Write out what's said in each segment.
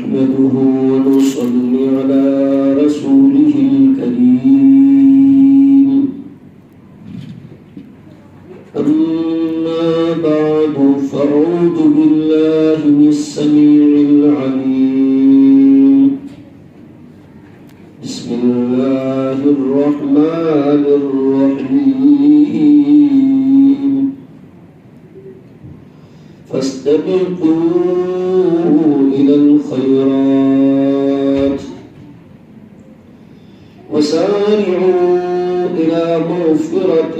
نحمده ونصلي على رسوله الكريم أما بعد فأعوذ بالله من السميع العليم بسم الله الرحمن الرحيم فاستبقوا إلى الخيرات وسارعوا إلى مغفرة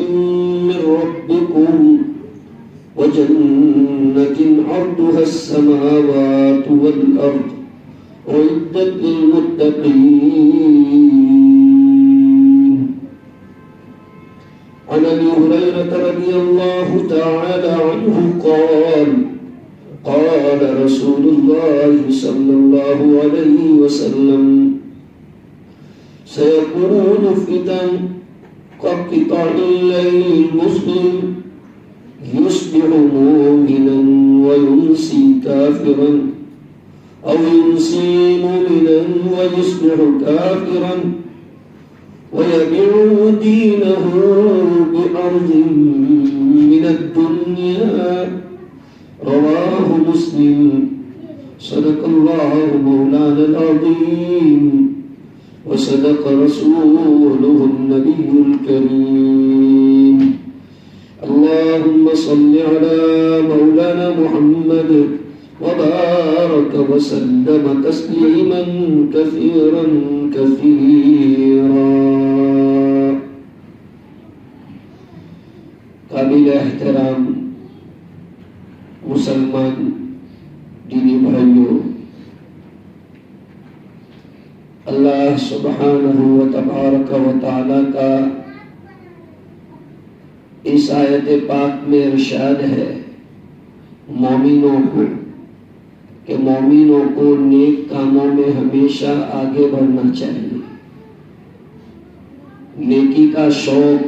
من ربكم وجنة عرضها السماوات والأرض أعدت للمتقين. عن أبي هريرة رضي الله تعالى عنه قال قال رسول الله صلى الله عليه وسلم سيكون فتن كقطع الليل المظلم يصبح مؤمنا ويمسي كافرا أو يمسي مؤمنا ويصبح كافرا ويبيع دينه بأرض من الدنيا. رواه مسلم. صدق الله مولانا العظيم وصدق رسوله النبي الكريم. اللهم صل على مولانا محمد وبارك وسلم تسليما كثيرا كثيرا. قابل احترام مسلمان دینی بھائیوں، اللہ سبحانہ و تبارک و تعالی کا اس آیت پاک میں ارشاد ہے مومنوں کو کہ مومنوں کو نیک کاموں میں ہمیشہ آگے بڑھنا چاہیے. نیکی کا شوق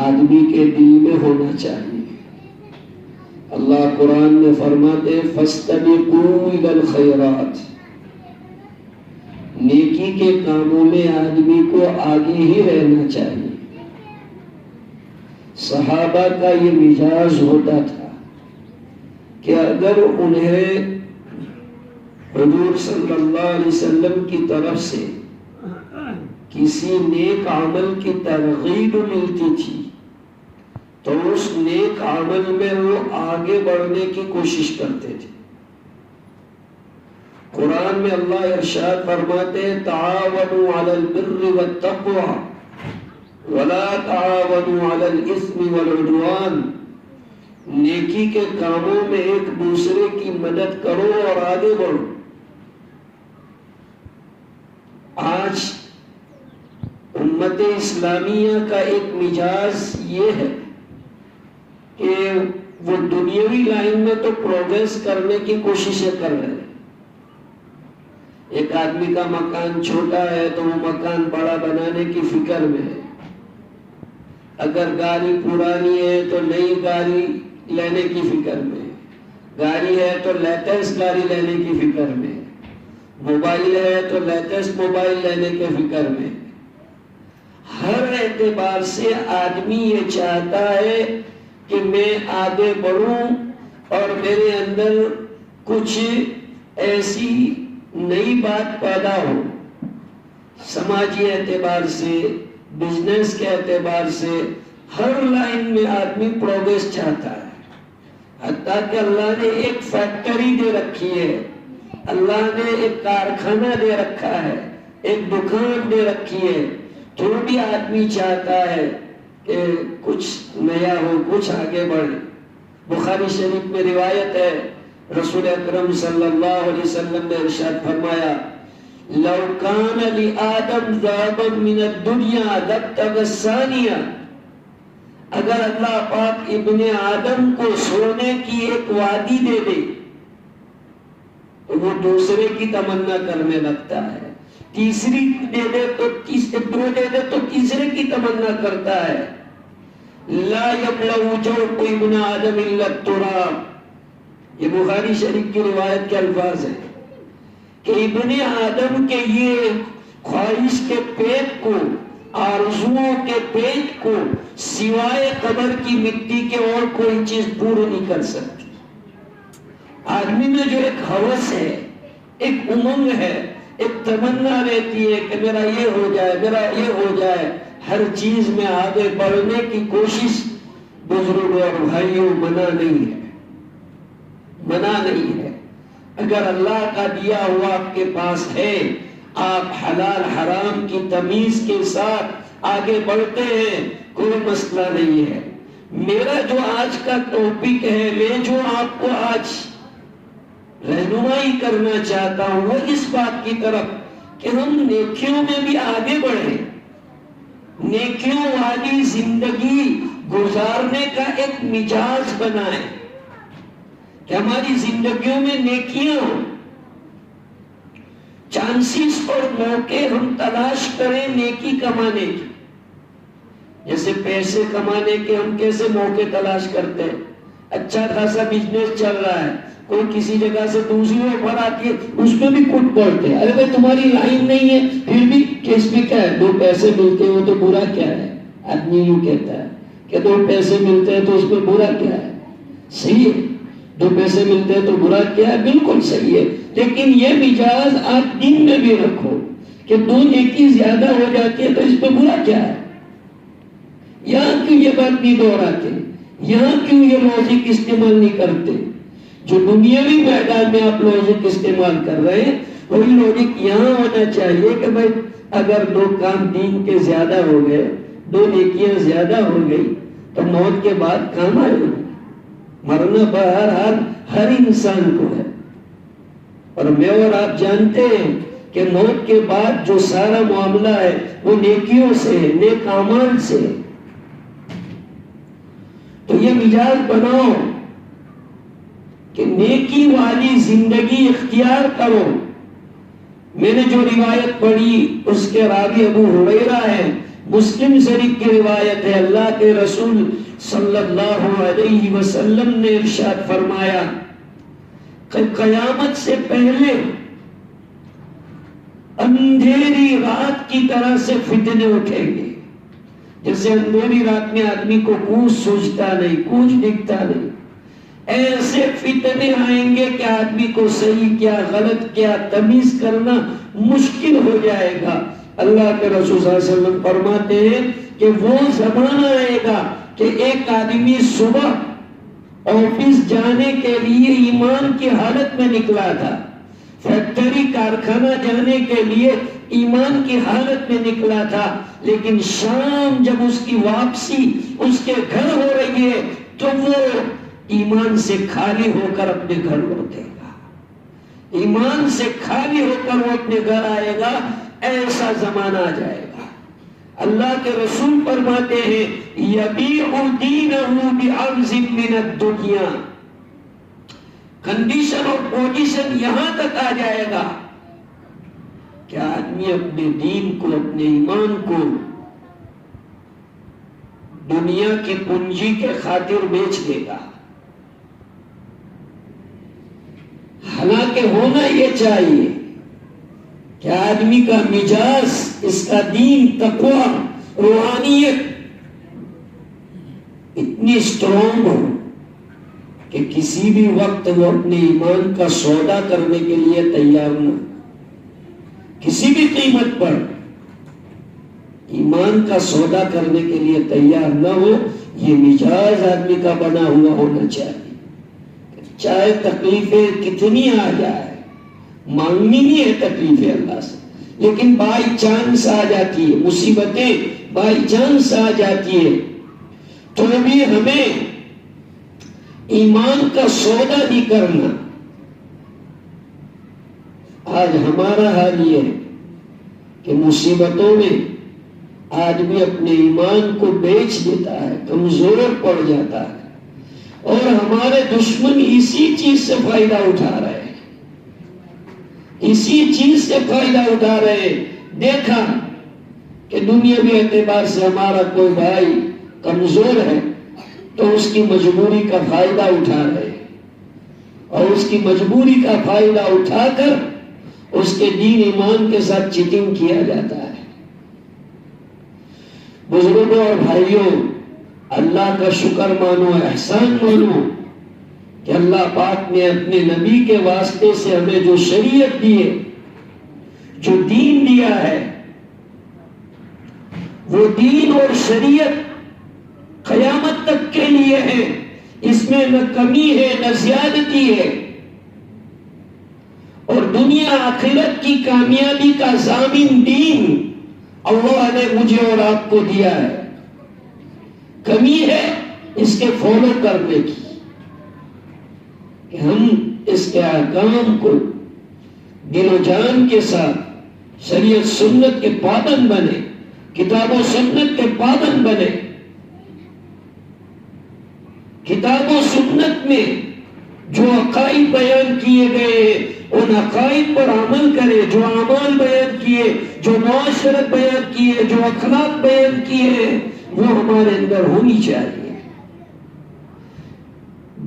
آدمی کے دل میں ہونا چاہیے. اللہ قرآن میں فرماتے فاستبقوا الی الخیرات، نیکی کے کاموں میں آدمی کو آگے ہی رہنا چاہیے. صحابہ کا یہ مزاج ہوتا تھا کہ اگر انہیں حضور صلی اللہ علیہ وسلم کی طرف سے کسی نیک عمل کی ترغیب ملتی تھی تو اس نیک عمل میں وہ آگے بڑھنے کی کوشش کرتے تھے. قرآن میں اللہ ارشاد فرماتے ہیں تعاونوا علی البر والتقوی ولا تعاونوا علی الاثم والعدوان. نیکی کے کاموں میں ایک دوسرے کی مدد کرو اور آگے بڑھو. آج امت اسلامیہ کا ایک مزاج یہ ہے کہ وہ دنیاوی لائن میں تو پروگریس کرنے کی کوششیں کر رہے ہیں. ایک آدمی کا مکان چھوٹا ہے تو وہ مکان بڑا بنانے کی فکر میں ہے. اگر گاڑی پرانی ہے تو نئی گاڑی لینے کی فکر میں، گاڑی ہے تو لیٹسٹ گاڑی لینے کی فکر میں، موبائل ہے تو لیٹسٹ موبائل لینے کی فکر میں. ہر اعتبار سے آدمی یہ چاہتا ہے کہ میں آگے بڑھوں اور میرے اندر کچھ ایسی نئی بات پیدا ہو. سماجی اعتبار سے، بزنس کے اعتبار سے ہر لائن میں آدمی پروگریس چاہتا ہے. حتیٰ کہ اللہ نے ایک فیکٹری دے رکھی ہے، اللہ نے ایک کارخانہ دے رکھا ہے، ایک دکان دے رکھی ہے، تو بھی آدمی چاہتا ہے کہ کچھ نیا ہو، کچھ آگے بڑھے. بخاری شریف میں روایت ہے رسول اکرم صلی اللہ علیہ وسلم نے ارشاد فرمایا لو کان لآدم ذهبا من الدنیا لابتغى الثانیہ. اگر اللہ پاک ابن آدم کو سونے کی ایک وادی دے دے تو وہ دوسرے کی تمنا کرنے لگتا ہے. تیسری دے دے تو دو دے دے تو تیسرے کی تمنا کرتا ہے. لا يبلغ جوف ابن آدم الا التراب. یہ بخاری شریف کی روایت کے الفاظ ہیں. کہ ابن آدم کے یہ خواہش کے پیٹ کو، آرزوؤں کے پیٹ کو سوائے قبر کی مٹی کے اور کوئی چیز پورا نہیں کر سکتی۔ آدمی میں جو ایک ہوس ہے، ایک امنگ ہے، ایک تمنا رہتی ہے کہ میرا یہ ہو جائے، میرا یہ ہو جائے، ہر چیز میں آگے بڑھنے کی کوشش بزرگوں اور بھائیوں منع نہیں ہے، منع نہیں ہے۔ اگر اللہ کا دیا ہوا آپ کے پاس ہے، آپ حلال حرام کی تمیز کے ساتھ آگے بڑھتے ہیں، کوئی مسئلہ نہیں ہے۔ میرا جو آج کا ٹاپک ہے، میں جو آپ کو آج رہنمائی کرنا چاہتا ہوں، وہ اس بات کی طرف کہ ہم نیکیوں میں بھی آگے بڑھیں، نیکیوں والی زندگی گزارنے کا ایک مزاج بنائیں کہ ہماری زندگیوں میں نیکیاں ہوں، چانسز اور موقع ہم تلاش کریں نیکی کمانے کی۔ جیسے پیسے کمانے کے ہم کیسے موقع تلاش کرتے ہیں؟ اچھا خاصا بزنس چل رہا ہے، کوئی کسی جگہ سے دوسری آفر آتی ہے، اس میں بھی کٹ پڑتے ہیں، ارے بھائی تمہاری لائن نہیں ہے، پھر بھی کیس بھی کیا ہے، دو پیسے ملتے ہو تو برا کیا ہے؟ آدمی یوں کہتا ہے کہ دو پیسے ملتے ہیں تو اس میں برا کیا ہے؟ صحیح ہے، دو پیسے ملتے ہیں تو برا کیا ہے؟ بالکل صحیح ہے، لیکن یہ مزاج آپ دن میں بھی رکھو کہ دو نیکی زیادہ ہو جاتی ہے تو اس میں برا کیا ہے؟ یہاں کیوں یہ بات نہیں دہراتے؟ یہاں کیوں یہ لوجک استعمال نہیں کرتے؟ جو دنیاوی میدان میں آپ لوجک استعمال کر رہے ہیں، وہی لوجک یہاں ہونا چاہیے کہ بھائی اگر دو کام دین کے زیادہ ہو گئے، دو نیکیاں زیادہ ہو گئی تو موت کے بعد کام آئے گا؟ مرنا بہرحال ہر انسان کو ہے، اور میں اور آپ جانتے ہیں کہ موت کے بعد جو سارا معاملہ ہے وہ نیکیوں سے ہے، نیک اعمال سے ہے۔ تو یہ مزاج بناؤ کہ نیکی والی زندگی اختیار کرو۔ میں نے جو روایت پڑھی اس کے راوی ابو ہریرہ ہے، مسلم شریف کی روایت ہے، اللہ کے رسول صلی اللہ علیہ وسلم نے ارشاد فرمایا کہ قیامت سے پہلے اندھیری رات کی طرح سے فتنے اٹھیں گے۔ جیسے اندھیری رات میں آدمی کو کچھ سوچتا نہیں، کچھ دکھتا نہیں، ایسے فتنے آئیں گے کہ آدمی کو صحیح کیا غلط کیا تمیز کرنا مشکل ہو جائے گا۔ اللہ کے رسول صلی اللہ علیہ وسلم فرماتے ہیں کہ وہ زمانہ آئے گا کہ ایک آدمی صبح آفس جانے کے لیے ایمان کی حالت میں نکلا تھا، فیکٹری کارخانہ جانے کے لیے ایمان کی حالت میں نکلا تھا، لیکن شام جب اس کی واپسی اس کے گھر ہو رہی ہے تو وہ ایمان سے خالی ہو کر اپنے گھر لوٹے گا، ایمان سے خالی ہو کر وہ اپنے گھر آئے گا۔ ایسا زمانہ آ جائے گا۔ اللہ کے رسول فرماتے ہیں یبیع دینہ بعرض من الدنیا، کنڈیشن اور پوزیشن یہاں تک آ جائے گا کہ آدمی اپنے دین کو، اپنے ایمان کو دنیا کی پونجی کے خاطر بیچ دے گا۔ حالانکہ ہونا یہ چاہیے کہ آدمی کا مزاج، اس کا دین، تقوی، روحانیت اتنی اسٹرانگ ہو کہ کسی بھی وقت وہ اپنے ایمان کا سودا کرنے کے لیے تیار نہ، کسی بھی قیمت پر ایمان کا سودا کرنے کے لیے تیار نہ ہو۔ یہ مزاج آدمی کا بنا ہوا ہونا چاہیے، چاہے تکلیفیں کتنی آ جائے، مانگنی نہیں ہے تکلیفیں اللہ سے، لیکن بائی چانس آ جاتی ہے، مصیبتیں بائی چانس آ جاتی ہے تو بھی ہمیں ایمان کا سودا نہیں کرنا۔ آج ہمارا حال یہ ہے کہ مصیبتوں میں آدمی اپنے ایمان کو بیچ دیتا ہے، کمزور پڑ جاتا ہے، اور ہمارے دشمن اسی چیز سے فائدہ اٹھا رہے ہیں، اسی چیز سے فائدہ اٹھا رہے ہیں۔ دیکھا کہ دنیاوی اعتبار سے ہمارا کوئی بھائی کمزور ہے تو اس کی مجبوری کا فائدہ اٹھا رہے ہیں، اور اس کی مجبوری کا فائدہ اٹھا کر اس کے دین ایمان کے ساتھ چیٹنگ کیا جاتا ہے۔ بزرگوں اور بھائیوں، اللہ کا شکر مانو، احسان مانو کہ اللہ پاک نے اپنے نبی کے واسطے سے ہمیں جو شریعت دی ہے، جو دین دیا ہے، وہ دین اور شریعت قیامت تک کے لیے ہے۔ اس میں نہ کمی ہے نہ زیادتی ہے، اور دنیا آخرت کی کامیابی کا ضامن دین اللہ نے مجھے اور آپ کو دیا ہے۔ کمی ہے اس کے فالو کرنے کی، کہ ہم اس کے احکام کو دل و جان کے ساتھ شریعت سنت کے پابند بنے، کتاب و سنت کے پابند بنے، کتاب و سنت میں جو عقائد بیان کیے گئے ہیں ان عقائد پر عمل کرے، جو اعمال بیان کیے، جو معاشرت بیان کیے، جو اخلاق بیان کیے، وہ ہمارے اندر ہونی چاہیے۔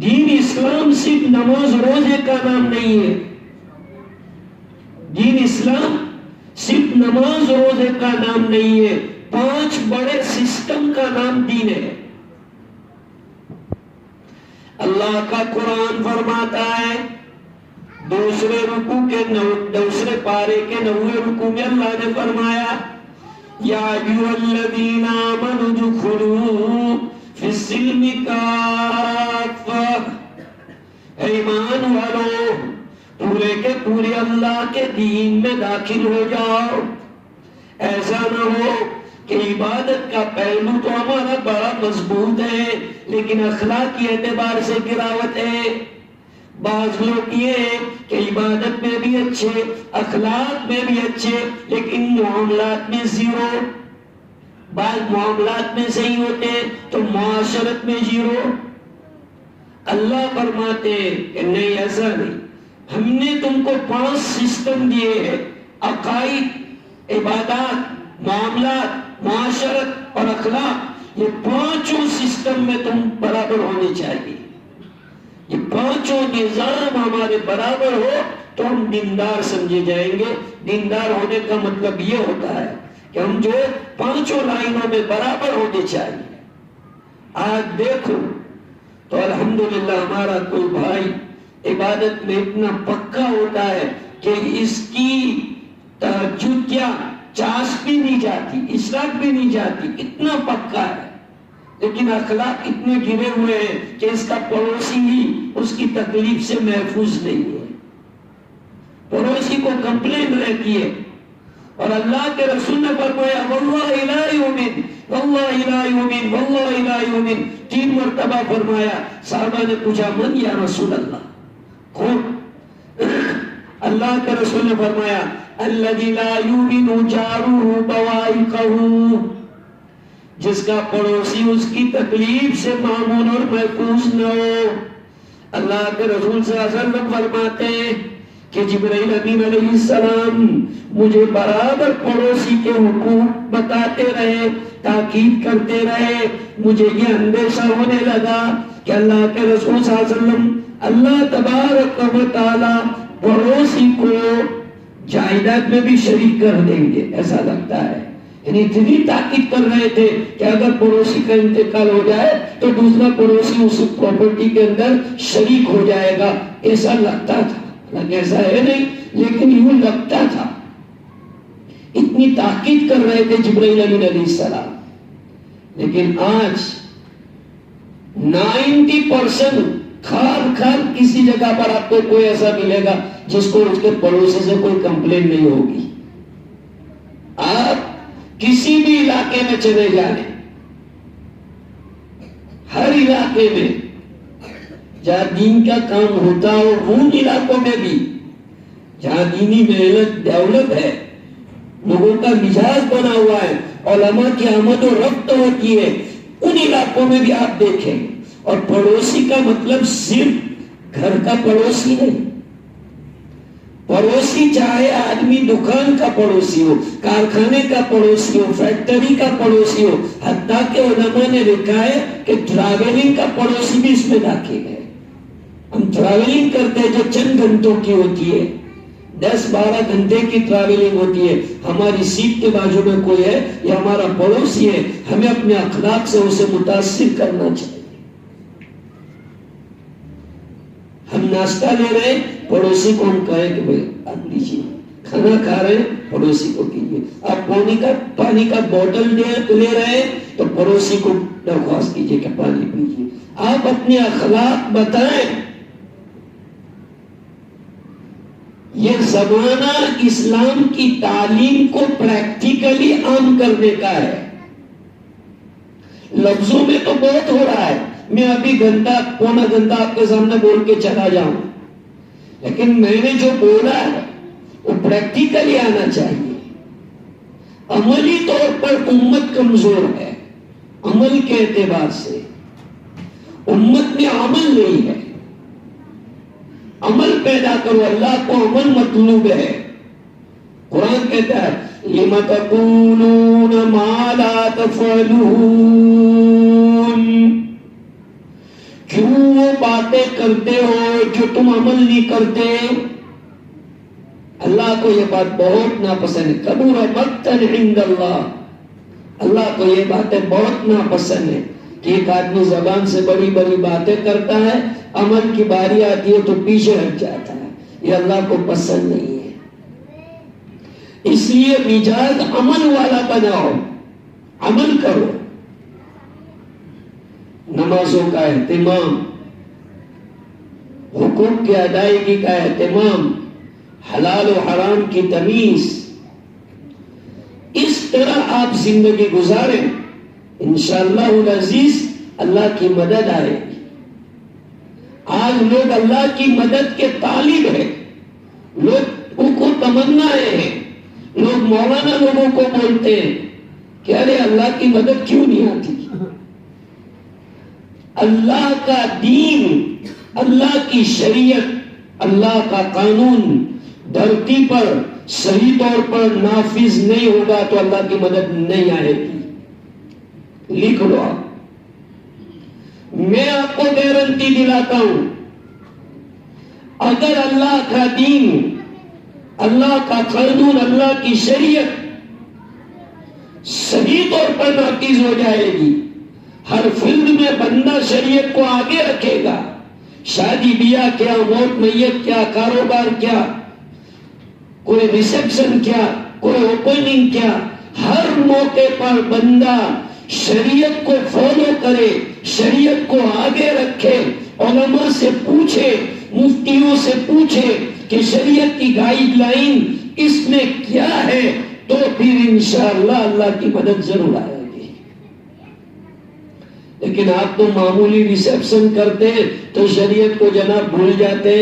دین اسلام صرف نماز روزے کا نام نہیں ہے، دین اسلام صرف نماز روزے کا نام نہیں ہے، 5 بڑے سسٹم کا نام دین ہے۔ اللہ کا قرآن فرماتا ہے دوسرے پارے کے 9ویں رکوع میں اللہ نے فرمایا یا ایھا الذین آمنوا ادخلوا فی السلم کافہ، ایمان والو پورے کے پورے اللہ کے دین میں داخل ہو جاؤ۔ ایسا نہ ہو کہ عبادت کا پہلو تو ہمارا بڑا مضبوط ہے لیکن اخلاق کے اعتبار سے گراوٹ ہے۔ بعض لوگ یہ ہے کہ عبادت میں بھی اچھے، اخلاق میں بھی اچھے، لیکن معاملات میں زیرو۔ بعض معاملات میں صحیح ہوتے ہیں تو معاشرت میں زیرو۔ اللہ فرماتے ہیں کہ نہیں، ایسا نہیں، ہم نے تم کو 5 سسٹم دیے ہیں، عقائد، عبادات، معاملات، معاشرت اور اخلاق، یہ 5 سسٹم میں تم برابر ہونے چاہیے۔ یہ 5 نظام ہمارے برابر ہو تو ہم دیندار سمجھے جائیں گے۔ دیندار ہونے کا مطلب یہ ہوتا ہے کہ ہم جو 5 لائنوں میں برابر ہونے چاہیے۔ آج دیکھو تو الحمدللہ ہمارا کوئی بھائی عبادت میں اتنا پکا ہوتا ہے کہ اس کی تہجد کیا چاس بھی نہیں جاتی، اشراق بھی نہیں جاتی، اتنا پکا ہے، لیکن اخلاق اتنے گرے ہوئے ہیں کہ اس کا پڑوسی ہی اس کی تکلیف سے محفوظ نہیں ہے، پڑوسی کو کمپلین رہتی ہے۔ اور اللہ کے رسول نے فرمایا واللہ لا یؤمن، واللہ لا یؤمن، واللہ لا یؤمن، 3 مرتبہ فرمایا۔ صحابہ نے پوچھا من یا رسول اللہ، کون؟ اللہ کے رسول نے فرمایا الذی لا یؤمن جارہ بوائقہ، جس کا پڑوسی اس کی تکلیف سے معمون اور محفوظ نہ ہو۔ اللہ کے رسول صلی اللہ علیہ وسلم فرماتے ہیں کہ جبرائیل امین علیہ السلام مجھے برابر پڑوسی کے حقوق بتاتے رہے، تاکید کرتے رہے۔ مجھے یہ اندیشہ ہونے لگا کہ اللہ کے رسول صلی اللہ علیہ وسلم اللہ تبارک و تعالی پڑوسی کو جائیداد میں بھی شریک کر دیں گے، ایسا لگتا ہے۔ یعنی اتنی تاکید کر رہے تھے کہ اگر پڑوسی کا انتقال ہو جائے تو دوسرا پڑوسی اس پراپرٹی کے اندر شریک ہو جائے گا، ایسا لگتا تھا۔ ایسا ہے نہیں لیکن یوں لگتا تھا، اتنی تاکید کر رہے تھے جبرائیل امین علیہ السلام۔ لیکن آج 90% کھار کسی جگہ پر آپ کو کوئی ایسا ملے گا جس کو اس کے پڑوسی سے کوئی کمپلین نہیں ہوگی۔ آپ کسی بھی علاقے میں چلے جائیں، ہر علاقے میں جہاں دین کا کام ہوتا ہو، ان علاقوں میں بھی جہاں دینی محنت ڈیولپ ہے، لوگوں کا مزاج بنا ہوا ہے، علماء کی آمد و رفت ہوتی ہے، ان علاقوں میں بھی آپ دیکھیں۔ اور پڑوسی کا مطلب صرف گھر کا پڑوسی نہیں، پڑوسی چاہے آدمی دکان کا پڑوسی ہو، کارخانے کا پڑوسی ہو، فیکٹری کا پڑوسی ہو، حتیٰ کہ علماء نے لکھا ہے کہ ٹریولنگ کا پڑوسی بھی اس میں داخل ہے۔ ہم ٹریولنگ کرتے ہیں جو چند گھنٹوں کی ہوتی ہے، 10-12 گھنٹے کی ٹریولنگ ہوتی ہے، ہماری سیٹ کے بازو میں کوئی ہے یا ہمارا پڑوسی ہے، ہمیں اپنے اخلاق سے اسے متاثر کرنا چاہیے۔ ہم ناشتہ لے رہے ہیں، پڑوسی کو ہم کہیں کہ بھائی آپ لیجیے، کھانا کھا رہے ہیں، پڑوسی کو کیجیے۔ آپ پانی کا بوتل لے رہے ہیں تو پڑوسی کو درخواست کیجیے کہ پانی پیجیے۔ آپ اپنے اخلاق بتائیں۔ یہ زمانہ اسلام کی تعلیم کو پریکٹیکلی عام کرنے کا ہے۔ لفظوں میں تو بہت ہو رہا ہے، میں ابھی پونا گھنٹہ آپ کے سامنے بول کے چلا جاؤں، لیکن میں نے جو بولا ہے وہ پریکٹیکلی آنا چاہیے۔ عملی طور پر امت کمزور ہے، عمل کے اعتبار سے امت میں عمل نہیں ہے۔ عمل پیدا کرو، اللہ کو عمل مطلوب ہے۔ قرآن کہتا ہے لِمَ تَقُولُونَ مَا لَا تَفْعَلُونَ، کیوں وہ باتیں کرتے ہو جو تم عمل نہیں کرتے؟ اللہ کو یہ بات بہت ناپسند ہے۔ کبر مقتا عند اللہ، اللہ کو یہ باتیں بہت ناپسند ہے کہ ایک آدمی زبان سے بڑی بڑی باتیں کرتا ہے، عمل کی باری آتی ہے تو پیچھے ہٹ جاتا ہے، یہ اللہ کو پسند نہیں ہے۔ اس لیے مزاج عمل والا بناؤ، عمل کرو۔ نمازوں کا اہتمام، حقوق کی ادائیگی کا اہتمام، حلال و حرام کی تمیز، اس طرح آپ زندگی گزاریں، انشاءاللہ العزیز اللہ کی مدد آئے گی۔ آج لوگ اللہ کی مدد کے طالب ہیں، لوگوں کو تمنائیں ہیں، لوگ مولانا لوگوں کو بولتے ہیں کہ ارے اللہ کی مدد کیوں نہیں آتی؟ اللہ کا دین، اللہ کی شریعت، اللہ کا قانون دھرتی پر صحیح طور پر نافذ نہیں ہوگا تو اللہ کی مدد نہیں آئے گی۔ لکھ لو آپ، میں آپ کو گارنٹی دلاتا ہوں، اگر اللہ کا دین، اللہ کا قانون، اللہ کی شریعت صحیح طور پر نافذ ہو جائے گی، ہر فیلڈ میں بندہ شریعت کو آگے رکھے گا، شادی بیاہ کیا، موت میت کیا، کاروبار کیا، کوئی ریسپشن کیا، کوئی اوپننگ کیا، ہر موقع پر بندہ شریعت کو فالو کرے، شریعت کو آگے رکھے، علماء سے پوچھے، مفتیوں سے پوچھے کہ شریعت کی گائیڈ لائن اس میں کیا ہے، تو پھر انشاءاللہ اللہ کی مدد ضرور آئے گی۔ لیکن آپ تو معمولی ریسپشن کرتے تو شریعت کو جناب بھول جاتے،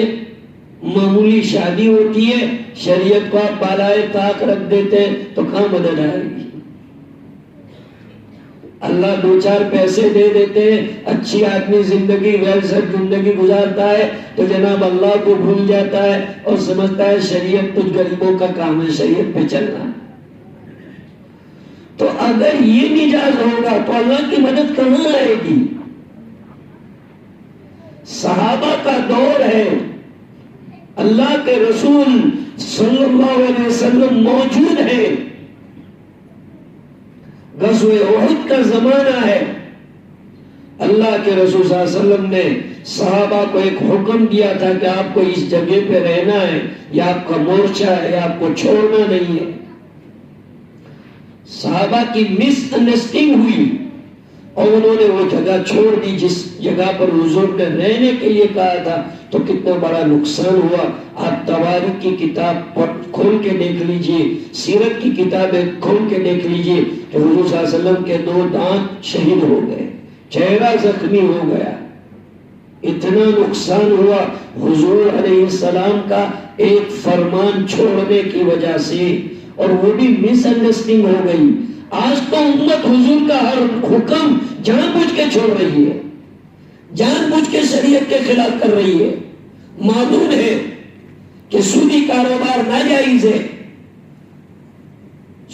معمولی شادی ہوتی ہے شریعت کو آپ بالائے طاق رکھ دیتے تو کہاں مدد آئے گی؟ اللہ 2-4 پیسے دے دیتے، اچھی آدمی زندگی ویلسٹ زندگی گزارتا ہے تو جناب اللہ کو بھول جاتا ہے اور سمجھتا ہے شریعت تو غریبوں کا کام ہے، شریعت پہ چلنا۔ تو اگر یہ مزاج ہوگا تو اللہ کی مدد کہاں آئے گی؟ صحابہ کا دور ہے، اللہ کے رسول صلی اللہ علیہ وسلم موجود ہے، غزوہ احد کا زمانہ ہے، اللہ کے رسول صلی اللہ علیہ وسلم نے صحابہ کو ایک حکم دیا تھا کہ آپ کو اس جگہ پہ رہنا ہے، یہ آپ کا مورچہ ہے، یہ آپ کو چھوڑنا نہیں ہے۔ صحابہ کی مس انڈرسٹینڈنگ ہوئی اور انہوں نے وہ جگہ چھوڑ دی جس جگہ پر حضور نے رہنے کے لیے کہا تھا، تو کتنا بڑا نقصان ہوا۔ آپ تواریخ کی کتاب کھول کے دیکھ لیجئے، سیرت کی کتابیں کھول کے دیکھ لیجئے کہ حضور صلی اللہ علیہ وسلم کے 2 دانت شہید ہو گئے، چہرہ زخمی ہو گیا، اتنا نقصان ہوا حضور علیہ السلام کا ایک فرمان چھوڑنے کی وجہ سے، اور وہ بھی مس انڈرسٹینڈ ہو گئی۔ آج تو امت حضور کا ہر حکم جان بوجھ کے چھوڑ رہی ہے، جان بوجھ کے شریعت کے خلاف کر رہی ہے۔ معلوم ہے کہ سودی کاروبار ناجائز ہے،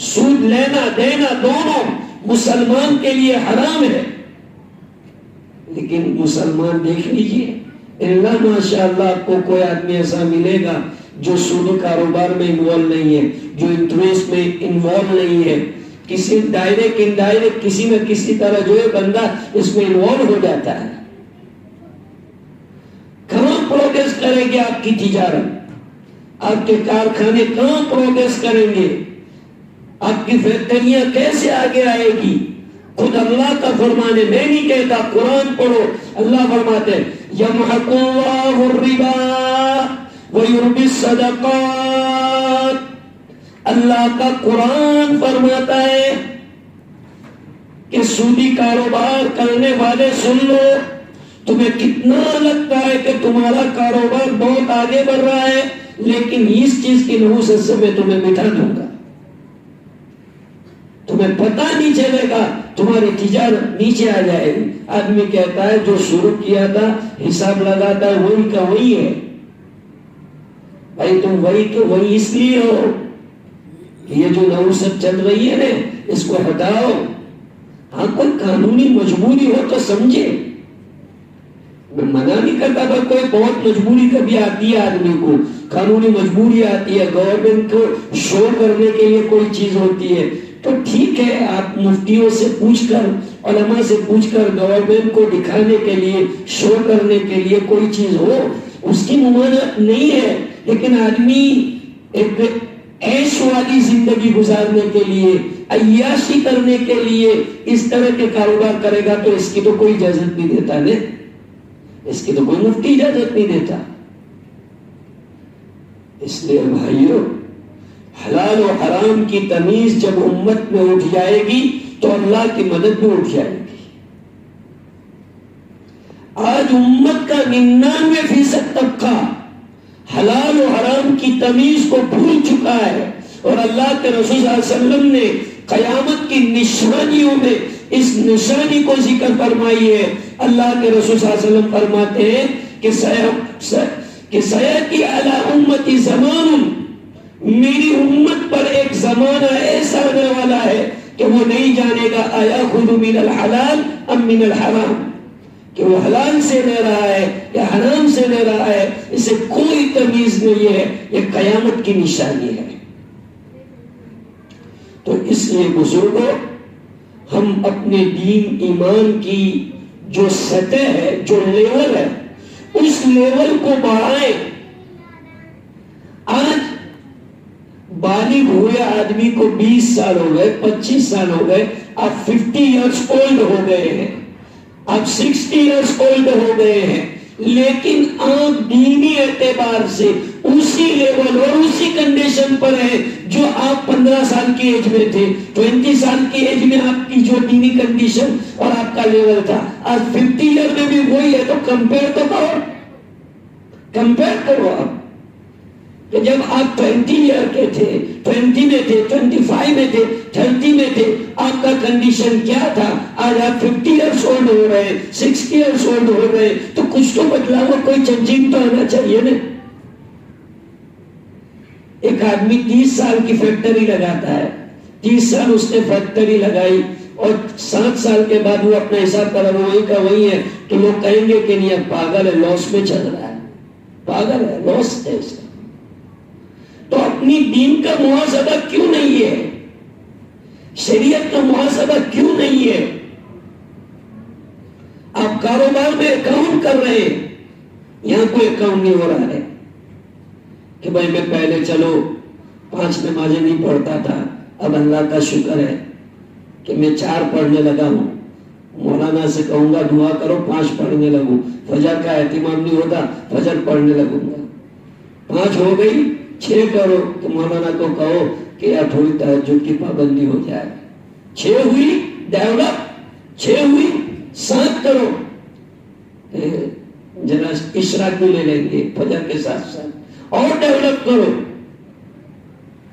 سود لینا دینا دونوں مسلمان کے لیے حرام ہے، لیکن مسلمان دیکھ لیجئے، اللہ ماشاءاللہ آپ کو کوئی آدمی ایسا ملے گا جو سودی کاروبار میں انوالو نہیں ہے، جو انٹرسٹ میں انوالو نہیں ہے، کسی ڈائریکٹ انڈائریکٹ کسی نہ کسی طرح جو ہے بندہ اس میں انوالو ہو جاتا ہے، کہاں پروگریس کرے گی آپ کی تجارت؟ آپ کے کارخانے کہاں پروگریس کریں گے؟ آپ کی فیکٹریاں کیسے آگے آئے گی؟ خود اللہ کا فرمان ہے، میں نہیں کہتا، قرآن پڑھو، اللہ فرماتے ہیں یمحق اللہ الربا ویربی الصدقات۔ اللہ کا قرآن فرماتا ہے کہ سودی کاروبار کرنے والے سن لو، تمہیں کتنا لگتا ہے کہ تمہارا کاروبار بہت آگے بڑھ رہا ہے، لیکن اس چیز کی نحوست سے میں تمہیں مٹا دوں گا، تمہیں پتہ نہیں چلے گا، تمہاری تجارت نیچے آ جائے گی۔ آدمی کہتا ہے جو شروع کیا تھا حساب لگاتا ہے وہی کا وہی ہے۔ بھائی تم وہی کے وہی اس لیے ہو، یہ جو نحوست چل رہی ہے نا اس کو ہٹاؤ۔ ہاں کوئی قانونی مجبوری ہو تو سمجھے، میں منع نہیں کرتا، پر کوئی بہت مجبوری کبھی آتی ہے آدمی کو، قانونی مجبوری آتی ہے، گورنمنٹ کو شو کرنے کے لیے کوئی چیز ہوتی ہے تو ٹھیک ہے، آپ مفتیوں سے پوچھ کر، علماء سے پوچھ کر گورنمنٹ کو دکھانے کے لیے، شو کرنے کے لیے کوئی چیز ہو، اس کی ممانعت نہیں ہے، لیکن آدمی ایک عیش والی زندگی گزارنے کے لیے، عیاشی کرنے کے لیے اس طرح کے کاروبار کرے گا تو اس کی تو کوئی اجازت نہیں دیتا نا، اس کی تو کوئی مفتی اجازت نہیں دیتا۔ اس لیے بھائیو، حلال و حرام کی تمیز جب امت میں اٹھ جائے گی تو اللہ کی مدد بھی اٹھ جائے گی۔ آج امت کا 99% طبقہ حلال و حرام کی تمیز کو بھول چکا ہے، اور اللہ کے رسول صلی اللہ علیہ وسلم نے قیامت کی نشانیوں میں اس نشانی کو ذکر فرمائی ہے۔ اللہ کے رسول صلی اللہ علیہ وسلم فرماتے ہیں کہ سیأتی علی امتی زمان، میری امت پر ایک زمانہ ایسا آنے والا ہے کہ وہ نہیں جانے گا ایاخذ من الحلال ام من الحرام، کہ وہ حلال سے لے رہا ہے یا حرام سے لے رہا ہے، اسے کوئی تمیز نہیں ہے، یہ قیامت کی نشانی ہے۔ تو اس لیے بزرگوں، ہم اپنے دین ایمان کی جو سطح ہے، جو لیول ہے، اس لیول کو بڑھائیں۔ آج بالغ ہوئے آدمی کو 20 سال ہو گئے، 25 سال ہو گئے، آپ 50 ایئرس اولڈ ہو گئے ہیں، آپ 60 ایئرس اولڈ ہو گئے ہیں، لیکن آپ دینی اعتبار سے اسی لیول اور اسی کنڈیشن پر ہیں جو آپ 15 سال کی ایج میں تھے، 20 سال کی ایج میں آپ کی جو دینی کنڈیشن اور آپ کا لیول تھا، آج 50 ایئر میں بھی وہی ہے۔ تو کمپیئر تو کرو، کمپیئر کرو آپ کہ جب آپ 20 ایئر کے تھے، 20 میں تھے، 25 میں تھے، 30 میں تھے، آپ کا کنڈیشن کیا تھا؟ آج آپ 50 ایئرس اولڈ ہو رہے ہیں، 60 ایئرس اولڈ ہو رہے ہیں، تو کچھ تو بدلاؤ، کوئی چینجنگ تو آنا چاہیے نا۔ ایک آدمی 30 سال کی فیکٹری لگاتا ہے، 30 سال اس نے فیکٹری لگائی اور 7 سال کے بعد وہ اپنا حساب کرا وہی کا وہی ہے، تو لوگ کہیں گے کہ نہیں اب پاگل ہے، لاس میں چل رہا ہے، پاگل ہے، لاس ہے اس کا۔ تو اپنی دین کا محاسبہ کیوں نہیں ہے؟ شریعت کا محاسبہ کیوں نہیں ہے؟ آپ کاروبار میں اکاؤنٹ کر رہے ہیں، یہاں کوئی اکاؤنٹ نہیں ہو رہا ہے کہ بھائی میں پہلے چلو 5 نمازیں نہیں پڑھتا تھا، اب اللہ کا شکر ہے کہ میں 4 پڑھنے لگا ہوں، مولانا سے کہوں گا دعا کرو 5 پڑھنے لگوں، فجر کا اہتمام نہیں ہوتا، فجر پڑھنے لگوں گا، 5 ہو گئی 6 کرو، تو مولانا کو کہو کہ یار تھوڑی تہجد کی پابندی ہو جائے، 6 ہوئی ڈیولپ، 6 ہوئی 7 کرو، ذرا اشراق بھی لے لیں گے فجر کے ساتھ ساتھ، اور ڈیولپ کرو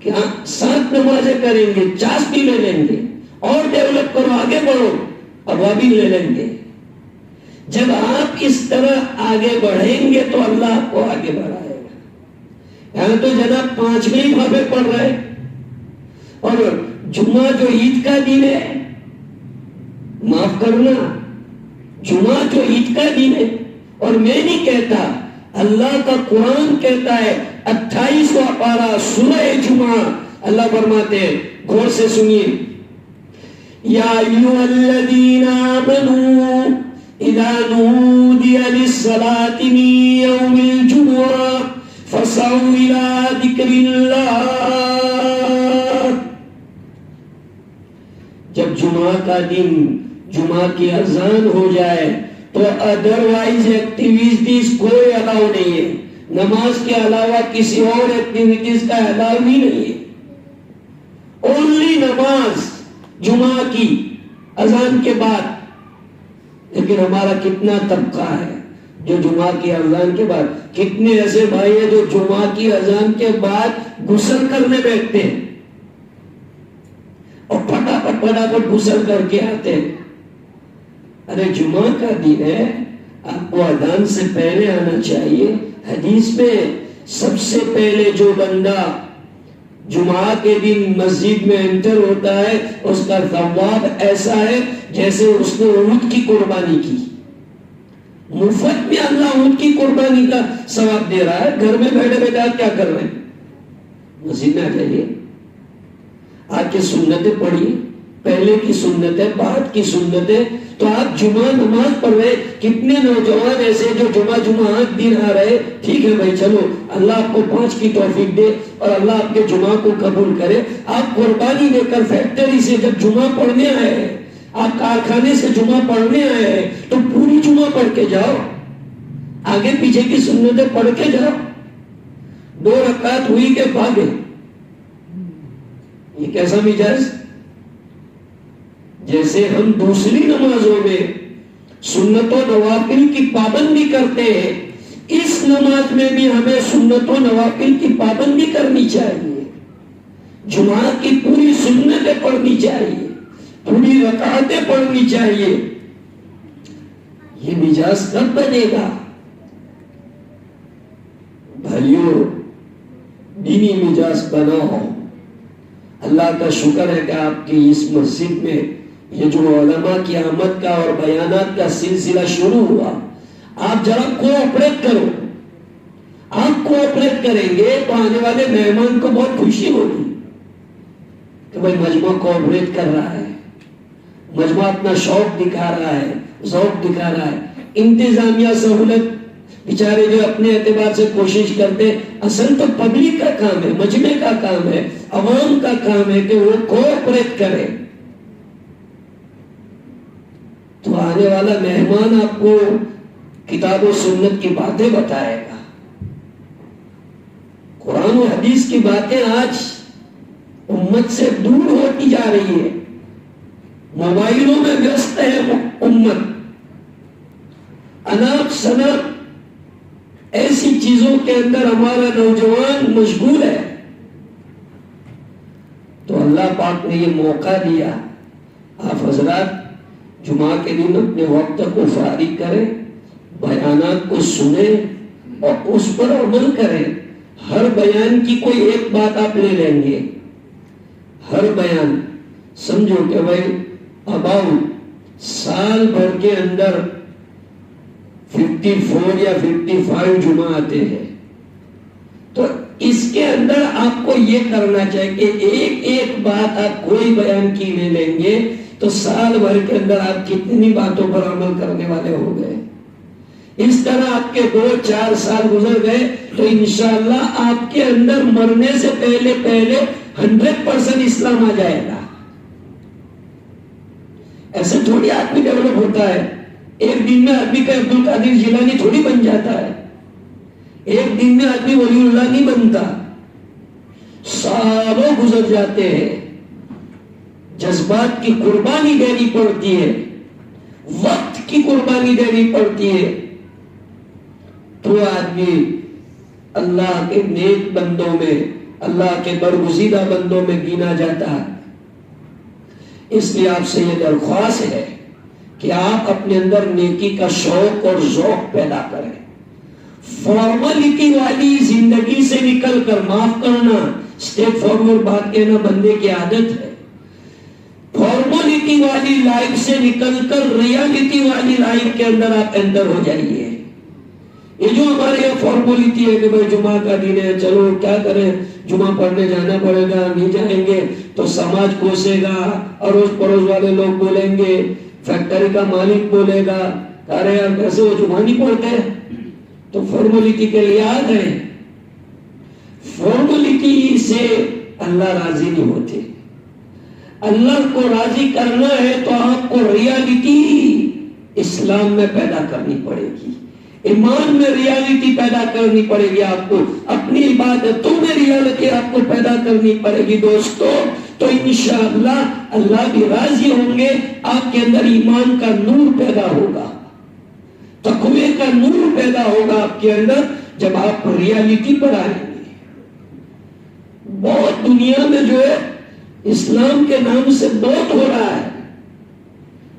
کہ 7 نمازیں کریں گے، 50 بھی لے لیں گے، اور ڈیولپ کرو، آگے بڑھو، اوابین لے لیں گے۔ جب آپ اس طرح آگے بڑھیں گے تو اللہ آپ کو آگے بڑھائے گا۔ یہاں تو جناب 5ویں بھابے پڑھ رہے، اور جمعہ جو عید کا دن ہے، معاف کرنا، جمعہ جو عید کا دن ہے، اور میں نہیں کہتا، اللہ کا قرآن کہتا ہے 28واں پارہ سورہ جمعہ. اللہ فرماتے ہیں، غور سے سنیے، یا ایھا الذین آمنوا اذا نودی للصلاة من یوم الجمعہ فاسعوا الی ذکر اللہ. جب جمعہ کا دن، جمعہ کی اذان ہو جائے تو ادروائز ایکٹیویٹیز کوئی الاؤ نہیں ہے. نماز کے علاوہ کسی اور ایکٹیویٹیز کا الاؤ ہی نہیں ہے. اونلی نماز جمعہ کی اذان کے بعد. لیکن ہمارا کتنا طبقہ ہے جو جمعہ کی اذان کے بعد، کتنے ایسے بھائی ہیں جو جمعہ کی اذان کے بعد غسل کرنے بیٹھتے ہیں اور پھٹافٹ غسل کر کے آتے ہیں. ارے جمعہ کا دن ہے، آپ کو اذان سے پہلے آنا چاہیے. حدیث میں سب سے پہلے جو بندہ جمعہ کے دن مسجد میں انٹر ہوتا ہے اس کا ثواب ایسا ہے جیسے اس نے اونٹ کی قربانی کی. مفت میں اللہ اونٹ کی قربانی کا ثواب دے رہا ہے. گھر میں بیٹھے بیٹھے آپ کیا کر رہے ہیں؟ مسجد میں آ جائیے، آ کے سنتیں پڑھیے، پہلے کی سنتیں، بعد کی سنتیں. تو آپ جمعہ نماز پڑھ رہے. کتنے نوجوان ایسے جو جمعہ دن آ رہے. ٹھیک ہے بھائی، چلو اللہ آپ کو 5 کی توفیق دے اور اللہ آپ کے جمعہ کو قبول کرے. آپ قربانی دے کر فیکٹری سے جب جمعہ پڑھنے آئے ہیں، آپ کارخانے سے جمعہ پڑھنے آئے ہیں تو پوری جمعہ پڑھ کے جاؤ، آگے پیچھے کی سنتیں پڑھ کے جاؤ. 2 رکعت ہوئی کہ بھاگے. یہ کیسا مزاج؟ جیسے ہم دوسری نمازوں میں سنت و نوافل کی پابندی کرتے ہیں، اس نماز میں بھی ہمیں سنت و نوافل کی پابندی کرنی چاہیے. جمعہ کی پوری سنتیں پڑھنی چاہیے، پوری رکعتیں پڑھنی چاہیے. یہ مزاج کب بنے گا؟ بھائیوں، دینی مزاج بناؤ. اللہ کا شکر ہے کہ آپ کی اس مسجد میں یہ جو علماء کی آمد کا اور بیانات کا سلسلہ شروع ہوا. آپ ذرا کوآپریٹ کرو. آپ کوآپریٹ کریں گے تو آنے والے مہمان کو بہت خوشی ہوگی کہ بھائی مجمع کوآپریٹ کر رہا ہے، مجمع اپنا شوق دکھا رہا ہے، ذوق دکھا رہا ہے. انتظامیہ سہولت بیچارے جو اپنے اعتبار سے کوشش کرتے، اصل تو پبلک کا کام ہے، مجمع کا کام ہے، عوام کا کام ہے کہ وہ کوآپریٹ کرے. تو آنے والا مہمان آپ کو کتاب و سنت کی باتیں بتائے گا. قرآن و حدیث کی باتیں آج امت سے دور ہوتی جا رہی ہے. موبائلوں میں ویست ہے امت. اناپ شناپ ایسی چیزوں کے اندر ہمارا نوجوان مشغول ہے. تو اللہ پاک نے یہ موقع دیا. آپ حضرات جمعہ کے دن اپنے وقت کو فارغ کریں، بیانات کو سنیں اور اس پر عمل کریں. ہر بیان کی کوئی ایک بات آپ لے لیں گے. ہر بیان سمجھو کہ بھائی اباؤٹ سال بھر کے اندر 54 یا 55 جمعہ آتے ہیں. تو اس کے اندر آپ کو یہ کرنا چاہیے کہ ایک ایک بات آپ کوئی بیان کی لے لیں گے تو سال بھر کے اندر آپ کتنی باتوں پر عمل کرنے والے ہو گئے. اس طرح آپ کے 2-4 سال گزر گئے تو انشاءاللہ آپ کے اندر مرنے سے پہلے 100% اسلام آ جائے گا. ایسے تھوڑی آدمی ڈیولپ ہوتا ہے. ایک دن میں آدمی کا عبد القادر جیلانی تھوڑی بن جاتا ہے. ایک دن میں آدمی ولی اللہ نہیں بنتا. سالوں گزر جاتے ہیں. جذبات کی قربانی دینی پڑتی ہے، وقت کی قربانی دینی پڑتی ہے. تو آدمی اللہ کے نیک بندوں میں، اللہ کے برگزیدہ بندوں میں گنا جاتا ہے. اس لیے آپ سے یہ درخواست ہے کہ آپ اپنے اندر نیکی کا شوق اور ذوق پیدا کریں. فارملٹی والی زندگی سے نکل کر معاف کرنا، اسٹیپ فارورڈ بات کہنا بندے کی عادت ہے. فارملٹی والی لائف سے نکل کر ریالٹی والی لائف کے اندر آپ انٹر ہو جائیے. یہ جو ہمارے یہاں فارمولیٹی ہے کہ بھائی جمعہ کا دن ہے، چلو کیا کریں، جمعہ پڑھنے جانا پڑے گا، نہیں جائیں گے تو سماج کوسے گا، اڑوس پڑوس والے لوگ بولیں گے، فیکٹری کا مالک بولے گا، ارے یار کیسے وہ جمعہ نہیں پڑھتے؟ تو فارمولیٹی کے لیے آ گئے. فارمولیٹی سے اللہ راضی نہیں ہوتے. اللہ کو راضی کرنا ہے تو آپ کو ریالٹی اسلام میں پیدا کرنی پڑے گی، ایمان میں ریالٹی پیدا کرنی پڑے گی، آپ کو اپنی عبادتوں میں ریالٹی آپ کو پیدا کرنی پڑے گی دوستو. تو انشاءاللہ اللہ بھی راضی ہوں گے. آپ کے اندر ایمان کا نور پیدا ہوگا، تقوی کا نور پیدا ہوگا آپ کے اندر جب آپ ریالٹی پر آئیں گے. بہت دنیا میں جو ہے اسلام کے نام سے بہت ہو رہا ہے،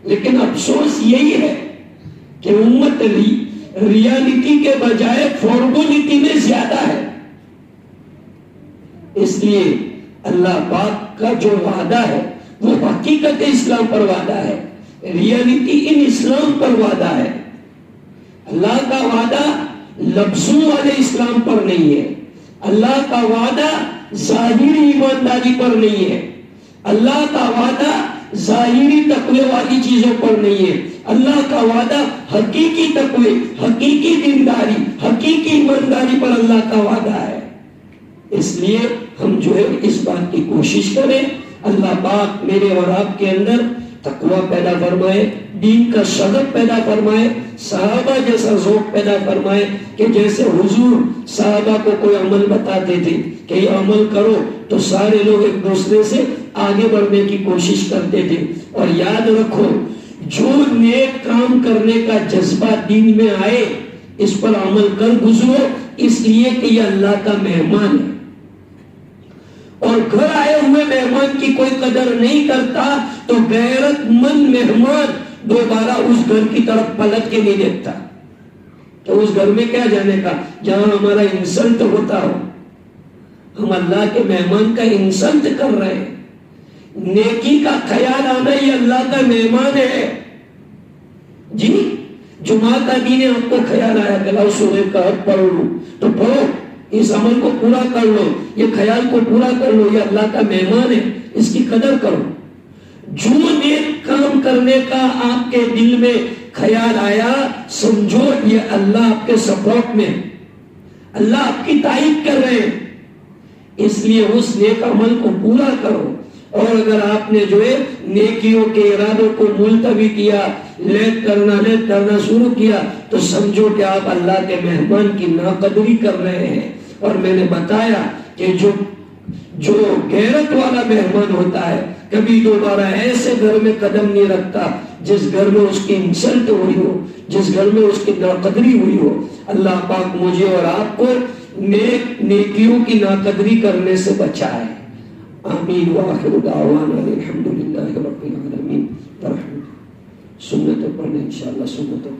لیکن افسوس یہی ہے کہ امت ریالٹی کے بجائے فارمولیٹی میں زیادہ ہے. اس لیے اللہ پاک کا جو وعدہ ہے وہ حقیقت اسلام پر وعدہ ہے، ریالٹی ان اسلام پر وعدہ ہے. اللہ کا وعدہ لفظوں والے اسلام پر نہیں ہے، اللہ کا وعدہ ظاہری ایمانداری پر نہیں ہے، اللہ کا وعدہ ظاہری تقوی والی چیزوں پر نہیں ہے. اللہ کا وعدہ حقیقی تقوی، حقیقی دینداری، حقیقی ایمانداری پر اللہ کا وعدہ ہے. اس لیے ہم جو ہے اس بات کی کوشش کریں اللہ پاک میرے اور آپ کے اندر تقوی پیدا فرمائے، دین کا شغف پیدا فرمائے، صحابہ جیسا ذوق پیدا فرمائے کہ جیسے حضور صحابہ کو کوئی عمل بتاتے تھے کہ یہ عمل کرو تو سارے لوگ ایک دوسرے سے آگے بڑھنے کی کوشش کرتے تھے. اور یاد رکھو جو نیک کام کرنے کا جذبہ دین میں آئے اس پر عمل کر گزرو، اس لیے کہ یہ اللہ کا مہمان ہے. اور گھر آئے ہوئے مہمان کی کوئی قدر نہیں کرتا تو غیرت مند مہمان دوبارہ اس گھر کی طرف پلٹ کے نہیں دیکھتا. تو اس گھر میں کیا جانے کا جہاں ہمارا انسلٹ ہوتا ہو. ہم اللہ کے مہمان کا انسلٹ کر رہے ہیں. نیکی کا خیال آنا یہ اللہ کا مہمان ہے. جی جمعہ کا دن آپ کو خیال آیا کہ لاؤ سورہ کہف پڑھ لوں تو پڑھو، اس عمل کو پورا کر لو، یہ خیال کو پورا کر لو، یہ اللہ کا مہمان ہے، اس کی قدر کرو. جو نیک کام کرنے کا آپ کے دل میں خیال آیا سمجھو یہ اللہ آپ کے سپورٹ میں، اللہ آپ کی تائید کر رہے ہیں، اس لیے اس نیک عمل کو پورا کرو. اور اگر آپ نے جو ہے نیکیوں کے ارادوں کو ملتوی کیا، لیٹ کرنا شروع کیا تو سمجھو کہ آپ اللہ کے مہمان کی ناقدری کر رہے ہیں. اور میں نے بتایا کہ جو غیرت والا مہمان ہوتا ہے کبھی دوبارہ ایسے گھر میں قدم نہیں رکھتا جس گھر میں اس کی انسلٹ ہوئی ہو، جس گھر میں اس کی ناقدری ہوئی ہو. اللہ پاک مجھے اور آپ کو نیکیوں کی ناقدری کرنے سے بچائے. آمین. وآخر دعوانا الحمدللہ رب العالمین. سنتوں پڑھنے انشاءاللہ سنتوں